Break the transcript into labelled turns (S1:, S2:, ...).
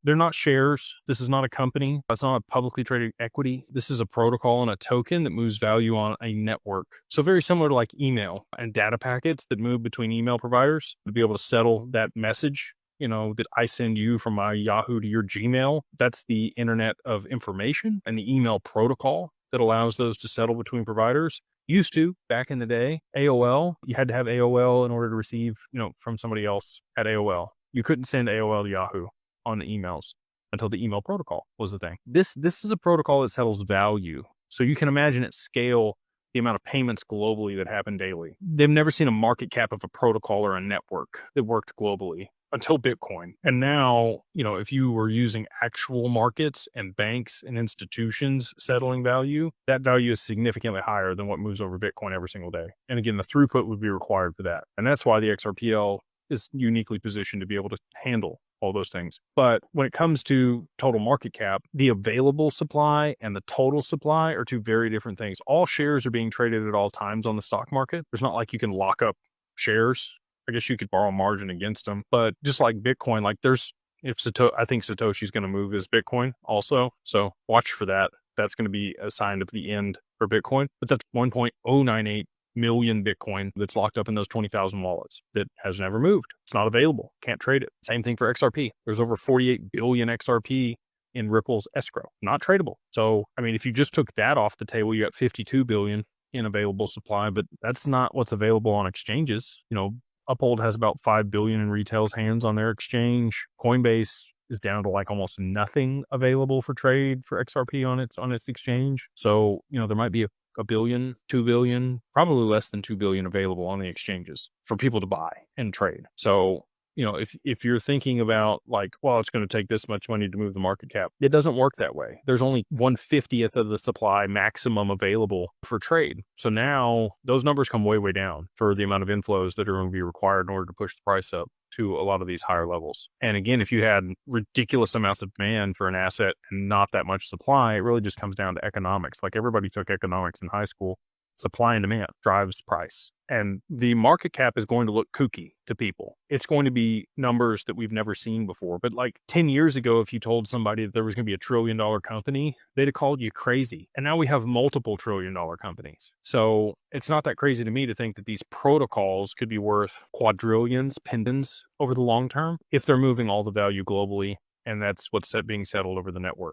S1: They're not shares. This is not a company. It's not a publicly traded equity. This is a protocol and a token that moves value on a network. So very similar to like email and data packets that move between email providers to be able to settle that message, that I send you from my Yahoo to your Gmail. That's the internet of information and the email protocol that allows those to settle between providers. Used to, back in the day, AOL, you had to have AOL in order to receive, from somebody else at AOL. You couldn't send AOL to Yahoo on the emails until the email protocol was the thing. This is a protocol that settles value. So you can imagine at scale the amount of payments globally that happen daily. They've never seen a market cap of a protocol or a network that worked globally until Bitcoin. And now, if you were using actual markets and banks and institutions settling value, that value is significantly higher than what moves over Bitcoin every single day. And again, the throughput would be required for that. And that's why the XRPL is uniquely positioned to be able to handle all those things. But when it comes to total market cap, the available supply and the total supply are two very different things. All shares are being traded at all times on the stock market. There's not like you can lock up shares. I guess you could borrow margin against them. But just like Bitcoin, I think Satoshi's going to move his Bitcoin also. So watch for that. That's going to be a sign of the end for Bitcoin. But that's 1.098 million Bitcoin that's locked up in those 20,000 wallets that has never moved. It's not available. Can't trade it. Same thing for XRP. There's over 48 billion XRP in Ripple's escrow. Not tradable. So, if you just took that off the table, you got 52 billion in available supply, but that's not what's available on exchanges. Uphold has about 5 billion in retail's hands on their exchange. Coinbase is down to like almost nothing available for trade for XRP on its exchange. So, there might be a billion, 2 billion, probably less than 2 billion available on the exchanges for people to buy and trade. So, if you're thinking about like, well, it's going to take this much money to move the market cap, it doesn't work that way. There's only 1/50th of the supply maximum available for trade. So now those numbers come way, way down for the amount of inflows that are going to be required in order to push the price up to a lot of these higher levels. And again, if you had ridiculous amounts of demand for an asset and not that much supply, it really just comes down to economics. Like everybody took economics in high school. Supply and demand drives price. And the market cap is going to look kooky to people. It's going to be numbers that we've never seen before. But like 10 years ago, if you told somebody that there was going to be $1 trillion company, they'd have called you crazy. And now we have multiple $1 trillion companies. So it's not that crazy to me to think that these protocols could be worth quadrillions, pendants over the long term if they're moving all the value globally. And that's what's being settled over the network.